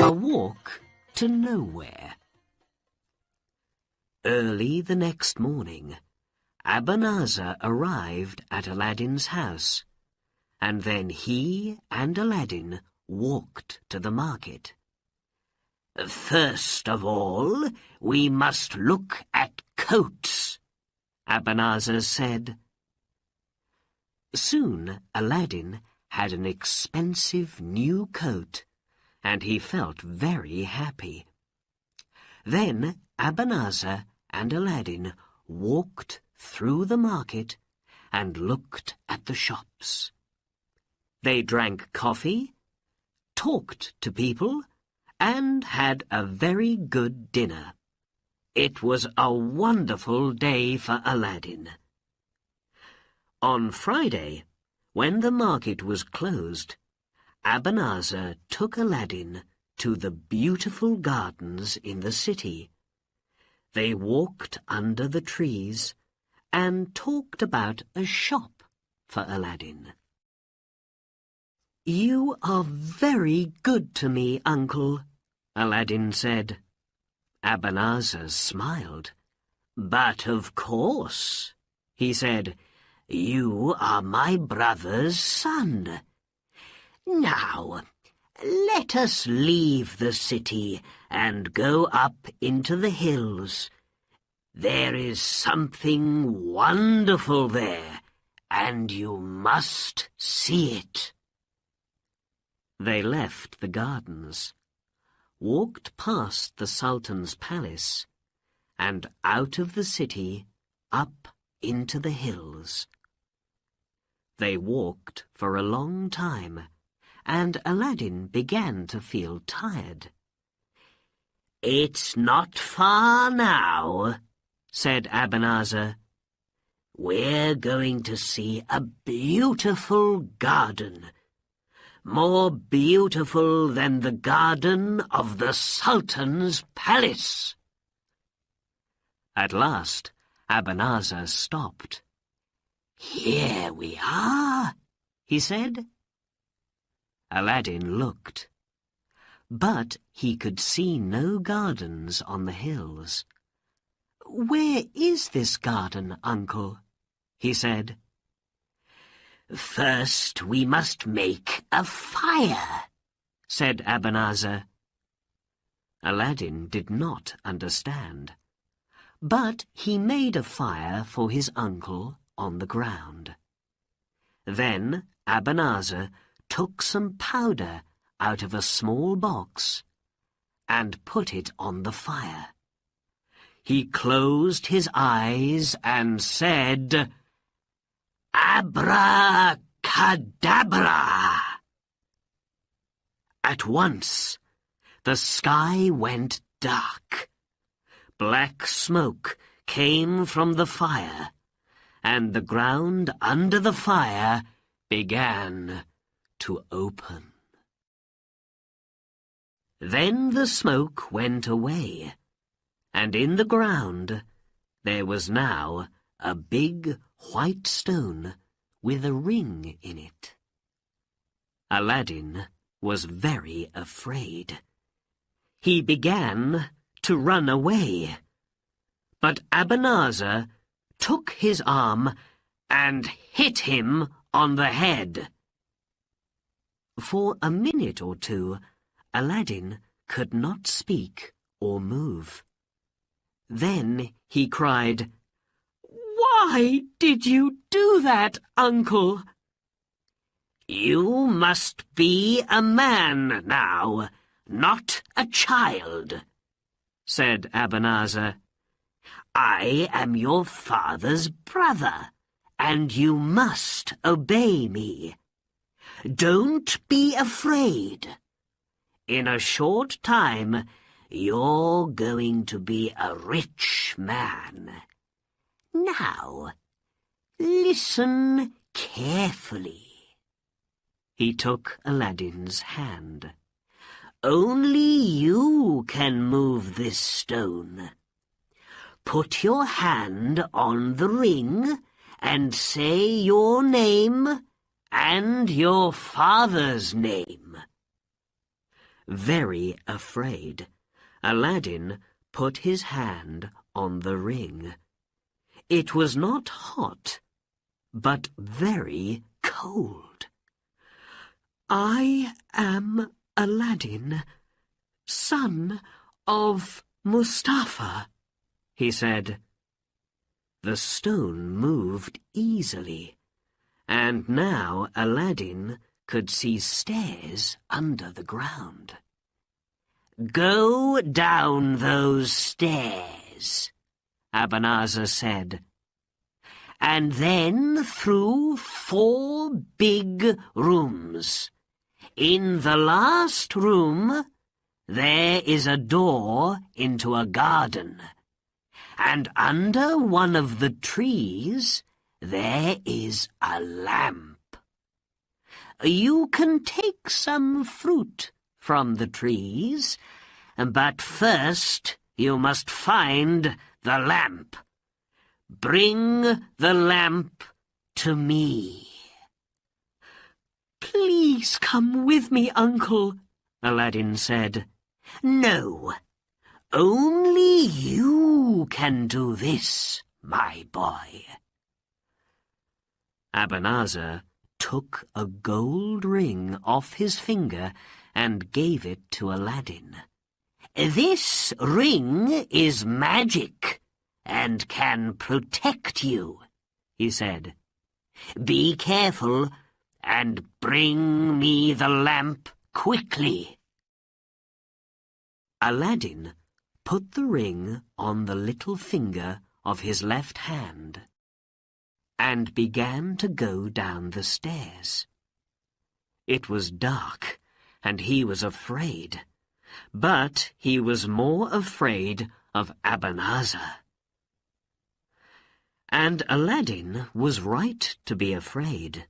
A walk to nowhere. Early the next morning, Abanazar arrived at Aladdin's house, and then he and Aladdin walked to the market. "First of all, we must look at coats," Abanazar said. Soon Aladdin had an expensive new coat, and he felt very happy. Then Abanazar and Aladdin walked through the market and looked at the shops. They drank coffee, talked to people, and had a very good dinner. It was a wonderful day for Aladdin. On Friday, when the market was closed, Abanazar took Aladdin to the beautiful gardens in the city. They walked under the trees and talked about a shop for Aladdin. "You are very good to me, Uncle," Aladdin said. Abanazar smiled. "But of course," he said, "you are my brother's son. Now, let us leave the city and go up into the hills. There is something wonderful there, and you must see it." They left the gardens, walked past the Sultan's palace, and out of the city, up into the hills. They walked for a long time, and Aladdin began to feel tired. "It's not far now," said Abanazar. "We're going to see a beautiful garden, more beautiful than the garden of the Sultan's palace." At last, Abanazar stopped. "Here we are," he said. Aladdin looked, but he could see no gardens on the hills. "Where is this garden, Uncle?" he said. "First we must make a fire," said Abanazar. Aladdin did not understand, but he made a fire for his uncle on the ground. Then Abanazar took some powder out of a small box and put it on the fire. He closed his eyes and said, "Abracadabra!" At once, the sky went dark. Black smoke came from the fire, and the ground under the fire began to open. Then the smoke went away, and in the ground there was now a big white stone with a ring in it. Aladdin was very afraid. He began to run away, but Abanazar took his arm and hit him on the head. For a minute or two, Aladdin could not speak or move. Then he cried, "Why did you do that, Uncle?" "You must be a man now, not a child," said Abanazar. "I am your father's brother, and you must obey me. Don't be afraid. In a short time, you're going to be a rich man. Now, listen carefully." He took Aladdin's hand. "Only you can move this stone. Put your hand on the ring and say your name and your father's name. very afraid, Aladdin put his hand on the ring. It was not hot, but very cold. "I am Aladdin, son of Mustafa," he said. The stone moved easily, and now Aladdin could see stairs under the ground. "Go down those stairs," Abanazar said, "and then through 4 big rooms. In the last room, there is a door into a garden, and under one of the trees, there is a lamp. You can take some fruit from the trees, but first you must find the lamp. Bring the lamp to me." "Please come with me, Uncle," Aladdin said. "No, only you can do this, my boy." Abanazar took a gold ring off his finger and gave it to Aladdin. "This ring is magic and can protect you," he said. "Be careful and bring me the lamp quickly." Aladdin put the ring on the little finger of his left hand and began to go down the stairs. It was dark, and he was afraid, but he was more afraid of Abanazar. And Aladdin was right to be afraid,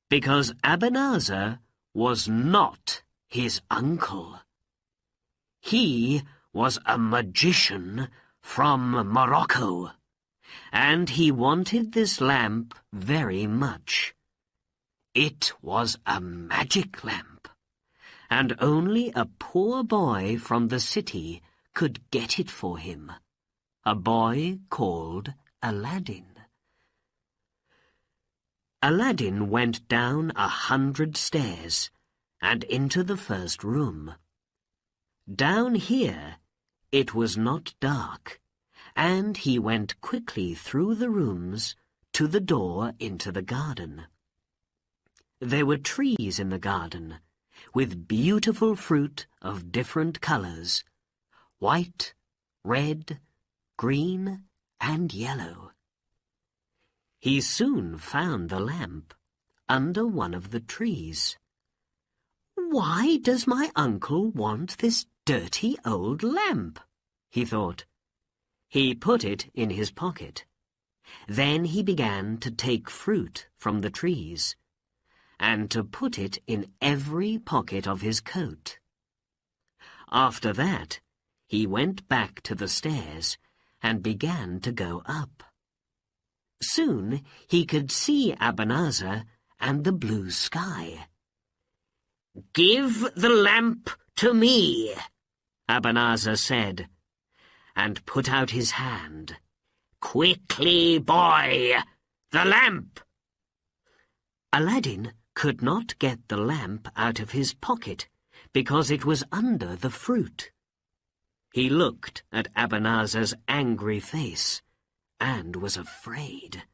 because Abanazar was not his uncle. He was a magician from Morocco, and he wanted this lamp very much. It was a magic lamp, and only a poor boy from the city could get it for him, a boy called Aladdin. Aladdin went down 100 stairs and into the first room. Down here it was not dark, and he went quickly through the rooms to the door into the garden. There were trees in the garden, with beautiful fruit of different colors, white, red, green, and yellow. He soon found the lamp under one of the trees. "Why does my uncle want this dirty old lamp?" he thought. He put it in his pocket. Then he began to take fruit from the trees, and to put it in every pocket of his coat. After that, he went back to the stairs and began to go up. Soon he could see Abanazar and the blue sky. "Give the lamp to me," Abanazar said, and put out his hand. "Quickly, boy, the lamp!" Aladdin could not get the lamp out of his pocket because it was under the fruit. He looked at Abanazar's angry face and was afraid.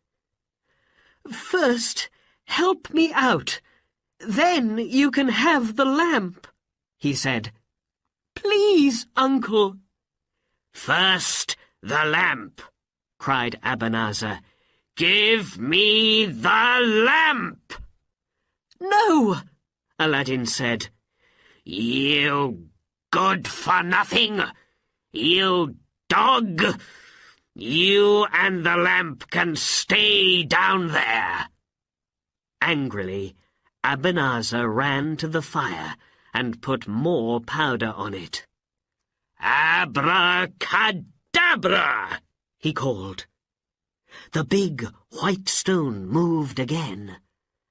"First, help me out. Then you can have the lamp," he said. "Please, Uncle." "First the lamp," cried Abanazar. "Give me the lamp!" "No," Aladdin said. "You good-for-nothing! You dog! You and the lamp can stay down there!" Angrily, Abanazar ran to the fire and put more powder on it. "Abracadabra!" he called. The big white stone moved again,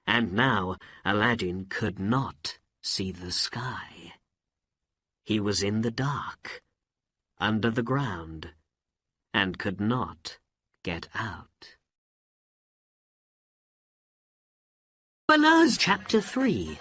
and now Aladdin could not see the sky. he was in the dark, under the ground, and could not get out. Chapter 3.